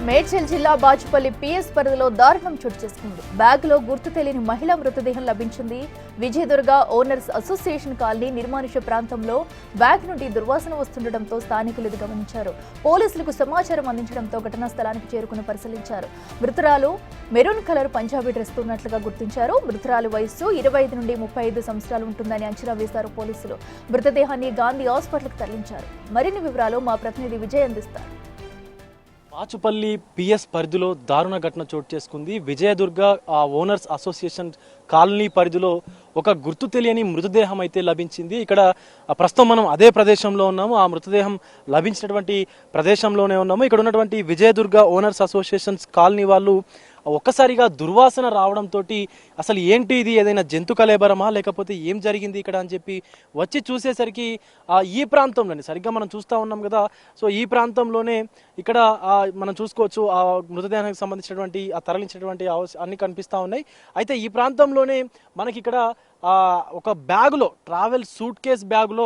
మేడ్చల్ జిల్లా బాచుపల్లి పిఎస్ పరిధిలో దారుణం చోటు చేసుకుంది. బ్యాగ్లో గుర్తు తెలియని మహిళా మృతదేహం లభించింది. విజయదుర్గ ఓనర్స్ అసోసియేషన్ కాలనీ నిర్మానుష్య ప్రాంతంలో బ్యాగ్ నుండి దుర్వాసన వస్తుండటంతో స్థానికులు ఇది గమనించారు. పోలీసులకు సమాచారం అందించడంతో ఘటనా స్థలానికి చేరుకుని పరిశీలించారు. మృతురాలు మెరూన్ కలర్ పంజాబీ డ్రెస్ ఉన్నట్లుగా గుర్తించారు. మృతురాలు వయస్సు 25 నుండి 35 సంవత్సరాలు ఉంటుందని అంచనా వేశారు పోలీసులు. మృతదేహాన్ని గాంధీ హాస్పిటల్కి తరలించారు. మరిన్ని వివరాలు మా ప్రతినిధి విజయ్ అందిస్తారు. బాచుపల్లి పిఎస్ పరిధిలో దారుణ ఘటన చోటు చేసుకుంది. విజయదుర్గ ఓనర్స్ అసోసియేషన్ కాలనీ పరిధిలో ఒక గుర్తు తెలియని మృతదేహం అయితే లభించింది. ఇక్కడ ప్రస్తుతం మనం అదే ప్రదేశంలో ఉన్నాము. ఆ మృతదేహం లభించినటువంటి ప్రదేశంలోనే ఉన్నాము. ఇక్కడ ఉన్నటువంటి విజయదుర్గ ఓనర్స్ అసోసియేషన్స్ కాలనీ వాళ్ళు ఒక్కసారిగా దుర్వాసన రావడంతో అసలు ఏంటి ఇది, ఏదైనా జంతు కలేబరమా లేకపోతే ఏం జరిగింది ఇక్కడ అని చెప్పి వచ్చి చూసేసరికి ఈ ప్రాంతంలోనే సరిగ్గా మనం చూస్తూ ఉన్నాం కదా. సో ఈ ప్రాంతంలోనే ఇక్కడ మనం చూసుకోవచ్చు ఆ మృతదేహానికి సంబంధించినటువంటి ఆ తరలించినటువంటి అన్ని కనిపిస్తూ ఉన్నాయి. అయితే ఈ ప్రాంతంలోనే మనకి ఇక్కడ ఒక బ్యాగులో ట్రావెల్ సూట్ కేస్ బ్యాగులో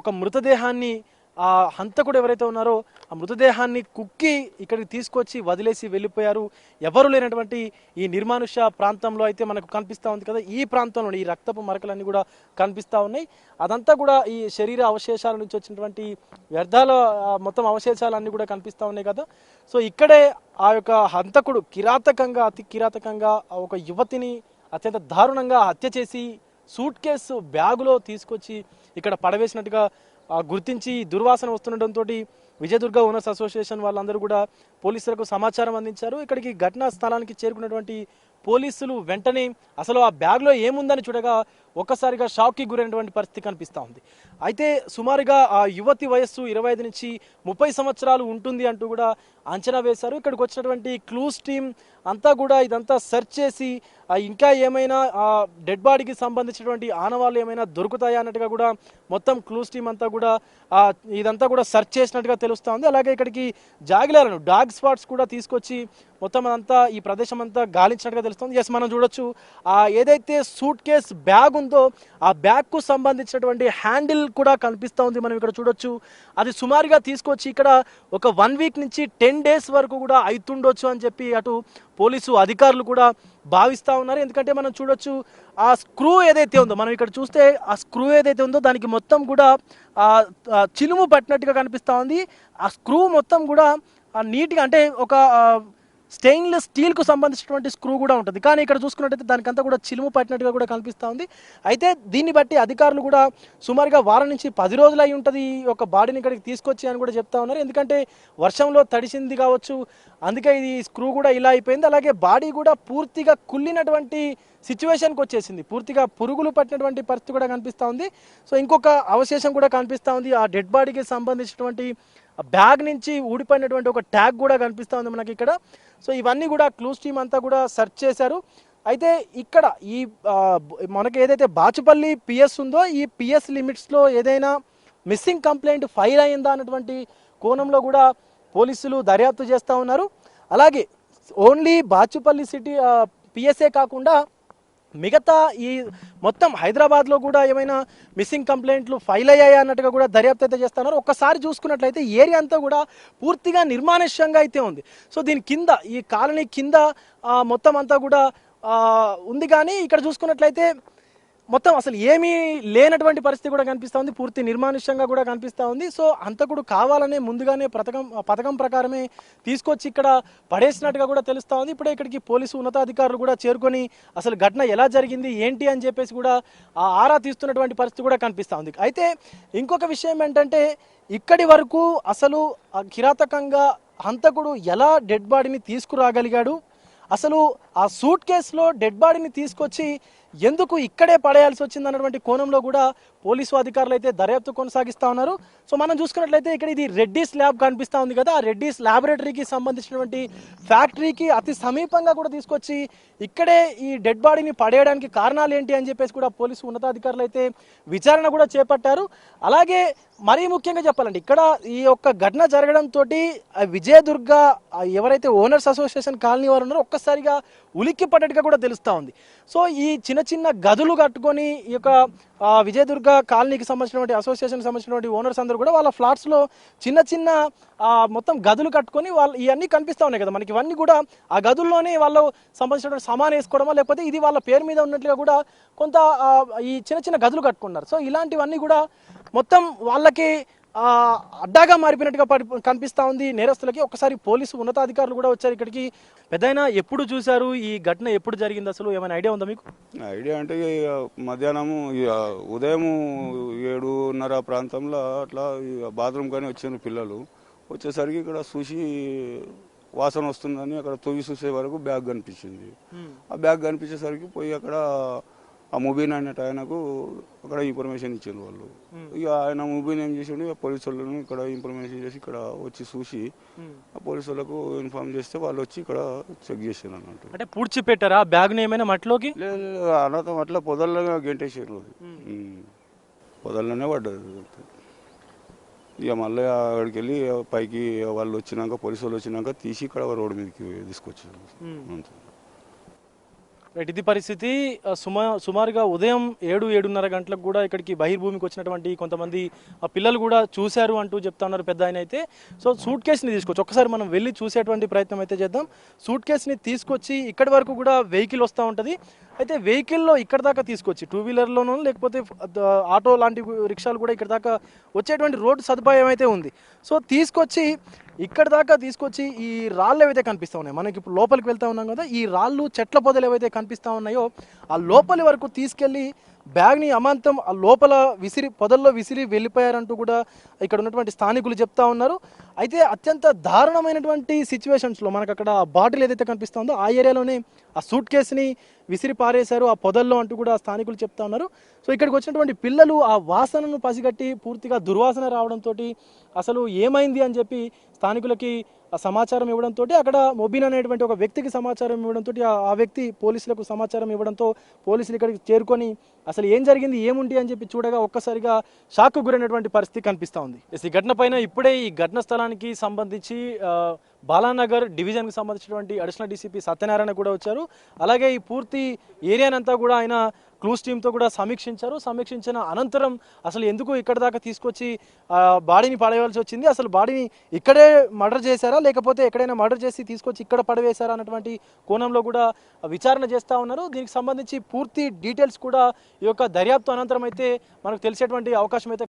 ఒక మృతదేహాన్ని ఆ హంతకుడు ఎవరైతే ఉన్నారో ఆ మృతదేహాన్ని కుక్కి ఇక్కడికి తీసుకొచ్చి వదిలేసి వెళ్ళిపోయారు. ఎవరు లేనటువంటి ఈ నిర్మానుష్య ప్రాంతంలో అయితే మనకు కనిపిస్తూ ఉంది కదా. ఈ ప్రాంతంలో ఈ రక్తపు మరకలన్నీ కూడా కనిపిస్తూ ఉన్నాయి. అదంతా కూడా ఈ శరీర అవశేషాల నుంచి వచ్చినటువంటి వ్యర్థాల మొత్తం అవశేషాలన్నీ కూడా కనిపిస్తూ ఉన్నాయి కదా. సో ఇక్కడే ఆ యొక్క హంతకుడు అతి కిరాతకంగా ఒక యువతిని అత్యంత దారుణంగా హత్య చేసి సూట్ కేసు బ్యాగులో తీసుకొచ్చి ఇక్కడ పడవేసినట్టుగా గుర్తించి దుర్వాసన వస్తుండటంతో విజయదుర్గ ఓనర్స్ అసోసియేషన్ వాళ్ళందరూ కూడా పోలీసులకు సమాచారం అందించారు. ఇక్కడికి ఘటనా స్థలానికి చేరుకున్నటువంటి పోలీసులు వెంటనే అసలు ఆ బ్యాగ్లో ఏముందని చూడగా ఒక్కసారిగా షాక్కి గురైనటువంటి పరిస్థితి కనిపిస్తూ ఉంది. అయితే సుమారుగా ఆ యువతి వయస్సు 25 నుంచి 30 సంవత్సరాలు ఉంటుంది అంటూ కూడా అంచనా వేశారు. ఇక్కడికి వచ్చినటువంటి క్లూస్ టీమ్ అంతా కూడా ఇదంతా సెర్చ్ చేసి ఇంకా ఏమైనా డెడ్ బాడీకి సంబంధించినటువంటి ఆనవాళ్ళు ఏమైనా దొరుకుతాయా అన్నట్టుగా కూడా మొత్తం క్లూస్ టీమ్ అంతా కూడా ఇదంతా కూడా సెర్చ్ చేసినట్టుగా తెలుస్తూ ఉంది. అలాగే ఇక్కడికి జాగిలాలను డాగ్ స్పాట్స్ కూడా తీసుకొచ్చి మొత్తం అంతా ఈ ప్రదేశం అంతా గాలించినట్టుగా తెలుస్తుంది. ఎస్, మనం చూడొచ్చు ఏదైతే సూట్ కేస్ బ్యాగ్ ఉందో ఆ బ్యాగ్కు సంబంధించినటువంటి హ్యాండిల్ కూడా కనిపిస్తూ ఉంది. మనం ఇక్కడ చూడొచ్చు. అది సుమారుగా తీసుకొచ్చి ఇక్కడ ఒక 1 వీక్ నుంచి 10 డేస్ వరకు కూడా అవుతుండొచ్చు అని చెప్పి అటు పోలీసు అధికారులు కూడా భావిస్తూ ఉన్నారు. ఎందుకంటే మనం చూడొచ్చు ఆ స్క్రూ ఏదైతే ఉందో, మనం ఇక్కడ చూస్తే ఆ స్క్రూ ఏదైతే ఉందో దానికి మొత్తం కూడా చిలుము పట్టినట్టుగా కనిపిస్తూ ఉంది. ఆ స్క్రూ మొత్తం కూడా నీట్గా అంటే ఒక స్టెయిన్లెస్ స్టీల్కు సంబంధించినటువంటి స్క్రూ కూడా ఉంటుంది. కానీ ఇక్కడ చూసుకున్నట్టయితే దానికంతా కూడా చిలుము పట్టినట్టుగా కూడా కనిపిస్తూ ఉంది. అయితే దీన్ని బట్టి అధికారులు కూడా సుమారుగా వారం నుంచి 10 రోజులు అయి ఉంటుంది ఈ యొక్క బాడీని ఇక్కడికి తీసుకొచ్చి అని కూడా చెప్తా ఉన్నారు. ఎందుకంటే వర్షంలో తడిసింది కావచ్చు, అందుకే ఇది స్క్రూ కూడా ఇలా అయిపోయింది. అలాగే బాడీ కూడా పూర్తిగా కుళ్ళినటువంటి సిచ్యువేషన్కి వచ్చేసింది. పూర్తిగా పురుగులు పట్టినటువంటి పరిస్థితి కూడా కనిపిస్తూ ఉంది. సో ఇంకొక అవశేషం కూడా కనిపిస్తూ ఉంది. ఆ డెడ్ బాడీకి సంబంధించినటువంటి బ్యాగ్ నుంచి ఊడిపోయినటువంటి ఒక ట్యాగ్ కూడా కనిపిస్తూ ఉంది మనకి ఇక్కడ. సో ఇవన్నీ కూడా క్లూస్ టీమ్ అంతా కూడా సెర్చ్ చేశారు. అయితే ఇక్కడ ఈ మనకి ఏదైతే బాచుపల్లి పిఎస్ ఉందో ఈ పిఎస్ లిమిట్స్లో ఏదైనా మిస్సింగ్ కంప్లైంట్ ఫైల్ అయిందా అన్నటువంటి కోణంలో కూడా పోలీసులు దర్యాప్తు చేస్తూ ఉన్నారు. అలాగే ఓన్లీ బాచుపల్లి సిటీ పిఎస్ఏ కాకుండా మిగతా ఈ మొత్తం హైదరాబాద్లో కూడా ఏమైనా మిస్సింగ్ కంప్లైంట్లు ఫైల్ అయ్యాయా అన్నట్టుగా కూడా దర్యాప్తు అయితే చేస్తున్నారు. ఒక్కసారి చూసుకున్నట్లయితే ఏరియా అంతా కూడా పూర్తిగా నిర్మానుష్యంగా అయితే ఉంది. సో దీని కింద ఈ కాలనీ కింద మొత్తం అంతా కూడా ఉంది. కానీ ఇక్కడ చూసుకున్నట్లయితే మొత్తం అసలు ఏమీ లేనటువంటి పరిస్థితి కూడా కనిపిస్తూ ఉంది. పూర్తి నిర్మానుష్యంగా కూడా కనిపిస్తూ ఉంది. సో అంతకుడు కావాలనే ముందుగానే పథకం ప్రకారమే తీసుకొచ్చి ఇక్కడ పడేసినట్టుగా కూడా తెలుస్తూ ఉంది. ఇప్పుడే ఇక్కడికి పోలీసు ఉన్నతాధికారులు కూడా చేరుకొని అసలు ఘటన ఎలా జరిగింది ఏంటి అని చెప్పేసి కూడా ఆరా తీస్తున్నటువంటి పరిస్థితి కూడా కనిపిస్తూ ఉంది. అయితే ఇంకొక విషయం ఏంటంటే ఇక్కడి వరకు అసలు కిరాతకంగా హంతకుడు ఎలా డెడ్ బాడీని తీసుకురాగలిగాడు, అసలు ఆ సూట్ కేసులో డెడ్ బాడీని తీసుకొచ్చి ఎందుకు ఇక్కడే పడేయాల్సి వచ్చింది అన్నటువంటి కోణంలో కూడా పోలీసు అధికారులు అయితే దర్యాప్తు కొనసాగిస్తూ ఉన్నారు. సో మనం చూసుకున్నట్లయితే ఇక్కడ ఇది రెడ్డీస్ ల్యాబ్ కనిపిస్తూ ఉంది కదా. ఆ రెడ్డీస్ ల్యాబొరేటరీకి సంబంధించినటువంటి ఫ్యాక్టరీకి అతి సమీపంగా కూడా తీసుకొచ్చి ఇక్కడే ఈ డెడ్ బాడీని పడేయడానికి కారణాలు ఏంటి అని చెప్పేసి కూడా పోలీసు ఉన్నతాధికారులు అయితే విచారణ కూడా చేపట్టారు. అలాగే మరీ ముఖ్యంగా చెప్పాలంటే ఇక్కడ ఈ యొక్క ఘటన జరగడంతో విజయదుర్గ ఎవరైతే ఓనర్స్ అసోసియేషన్ కాలనీ వారు ఉన్నారో ఒక్కసారిగా ఉలిక్కి పడ్డట్టుగా కూడా తెలుస్తూ ఉంది. సో ఈ చిన్న చిన్న గదులు కట్టుకొని ఈ యొక్క విజయదుర్గ కాలనీకి సంబంధించినటువంటి అసోసియేషన్ సంబంధించినటువంటి ఓనర్స్ అందరూ కూడా వాళ్ళ ఫ్లాట్స్లో చిన్న చిన్న మొత్తం గదులు కట్టుకొని వాళ్ళు ఇవన్నీ కనిపిస్తూ ఉన్నాయి కదా మనకి. ఇవన్నీ కూడా ఆ గదుల్లోనే వాళ్ళు సంబంధించినటువంటి సామాన్ వేసుకోవడమా లేకపోతే ఇది వాళ్ళ పేరు మీద ఉన్నట్లుగా కూడా కొంత ఈ చిన్న చిన్న గదులు కట్టుకున్నారు. సో ఇలాంటివన్నీ కూడా మొత్తం వాళ్ళకి అడ్డాగా మారిపోయినట్టుగా కనిపిస్తూ ఉంది నేరస్తులకి. ఒకసారి పోలీసు ఉన్నతాధికారులు కూడా వచ్చారు ఇక్కడికి. పెద్దయినా ఎప్పుడు చూశారు ఈ ఘటన, ఎప్పుడు జరిగింది, అసలు ఏమైనా ఐడియా ఉందా మీకు? ఐడియా అంటే మధ్యాహ్నము ఉదయం 7:30 ప్రాంతంలో అట్లా బాత్రూమ్ కానీ వచ్చిన పిల్లలు వచ్చేసరికి ఇక్కడ చూసి వాసన వస్తుందని అక్కడ తొవ్వి చూసే వరకు బ్యాగ్ కనిపించింది. ఆ బ్యాగ్ కనిపించేసరికి పోయి అక్కడ ఆ ముబీన్ అనేట ఆయనకు అక్కడ ఇన్ఫర్మేషన్ ఇచ్చింది వాళ్ళు. ఇక ఆయన ముబీన్ ఏం చేసిండు, పోలీసు వాళ్ళను ఇక్కడ ఇన్ఫర్మేషన్ చేసి ఇక్కడ వచ్చి చూసి ఆ పోలీసు వాళ్ళకు ఇన్ఫార్మ్ చేస్తే వాళ్ళు వచ్చి ఇక్కడ చెక్ చేసారు అన్నట్టు. అంటే పూడ్చిపెట్టారా బ్యాగ్ ఏమైనా మట్టిలోకి? లేదు అన్నతో అట్లా పొదల్లో గెంటేసారు, పొదల్లోనే పడ్డది. ఇక మళ్ళీ అక్కడికి వెళ్ళి పైకి వాళ్ళు వచ్చినాక పోలీసు వాళ్ళు వచ్చినాక తీసి ఇక్కడ రోడ్డు మీదకి తీసుకొచ్చారు అంతే. రైట్, ఇది పరిస్థితి. సుమారుగా ఉదయం 7-7:30 గంటలకు కూడా ఇక్కడికి బహిర్భూమికి వచ్చినటువంటి కొంతమంది పిల్లలు కూడా చూశారు అంటూ చెప్తా ఉన్నారు పెద్ద ఆయన అయితే. సో సూట్ కేసుని తీసుకొచ్చి ఒక్కసారి మనం వెళ్ళి చూసేటువంటి ప్రయత్నం అయితే చేద్దాం. సూట్ కేసుని తీసుకొచ్చి ఇక్కడి వరకు కూడా వెహికల్ వస్తూ ఉంటుంది. అయితే వెహికల్లో ఇక్కడ దాకా తీసుకొచ్చి 2-వీలర్లోనూ లేకపోతే ఆటో లాంటి రిక్షాలు కూడా ఇక్కడ దాకా వచ్చేటువంటి రోడ్డు సదుపాయం అయితే ఉంది. సో తీసుకొచ్చి ఇక్కడ దాకా తీసుకొచ్చి ఈ రాళ్ళు ఏవైతే కనిపిస్తూ ఉన్నాయో, మనకి ఇప్పుడు లోపలికి వెళ్తా ఉన్నాం కదా, ఈ రాళ్ళు చెట్ల పొదలు ఏవైతే కనిపిస్తూ ఉన్నాయో ఆ లోపలి వరకు తీసుకెళ్ళి బ్యాగ్ని అమాంతం ఆ లోపల పొదల్లో విసిరి వెళ్ళిపోయారంటూ కూడా ఇక్కడ ఉన్నటువంటి స్థానికులు చెప్తా ఉన్నారు. అయితే అత్యంత దారుణమైనటువంటి సిచ్యువేషన్స్లో మనకు అక్కడ బాటిల్ ఏదైతే కనిపిస్తుందో ఆ ఏరియాలోనే ఆ సూట్ కేసుని విసిరి పారేశారు ఆ పొదల్లో అంటూ కూడా స్థానికులు చెప్తా ఉన్నారు. సో ఇక్కడికి వచ్చినటువంటి పిల్లలు ఆ వాసనను పసిగట్టి పూర్తిగా దుర్వాసన రావడంతో అసలు ఏమైంది అని చెప్పి స్థానికులకి సమాచారం ఇవ్వడంతో అక్కడ మొబీన్ అనేటువంటి ఒక వ్యక్తికి సమాచారం ఇవ్వడంతో ఆ వ్యక్తి పోలీసులకు సమాచారం ఇవ్వడంతో పోలీసులు ఇక్కడికి చేరుకొని అసలు ఏం జరిగింది ఏముంటి అని చెప్పి చూడగా ఒక్కసారిగా షాక్కు గురైనటువంటి పరిస్థితి కనిపిస్తూ ఉంది. ఈ ఘటన పైన ఇప్పుడే ఈ ఘటన స్థలానికి సంబంధించి బాలానగర్ డివిజన్కి సంబంధించినటువంటి అడిషనల్ డీసీపీ సత్యనారాయణ కూడా వచ్చారు. అలాగే ఈ పూర్తి ఏరియానంతా కూడా ఆయన క్లూస్ టీంతో కూడా సమీక్షించిన అనంతరం అసలు ఎందుకు ఇక్కడ దాకా తీసుకొచ్చి బాడీని పడవేయాల్సి వచ్చింది, అసలు బాడీని ఇక్కడే మర్డర్ చేశారా లేకపోతే ఎక్కడైనా మర్డర్ చేసి తీసుకొచ్చి ఇక్కడ పడవేశారా అన్నటువంటి కోణంలో కూడా విచారణ చేస్తూ ఉన్నారు. దీనికి సంబంధించి పూర్తి డీటెయిల్స్ కూడా ఈ యొక్క దర్యాప్తు అనంతరం అయితే మనకు తెలిసేటువంటి అవకాశం అయితే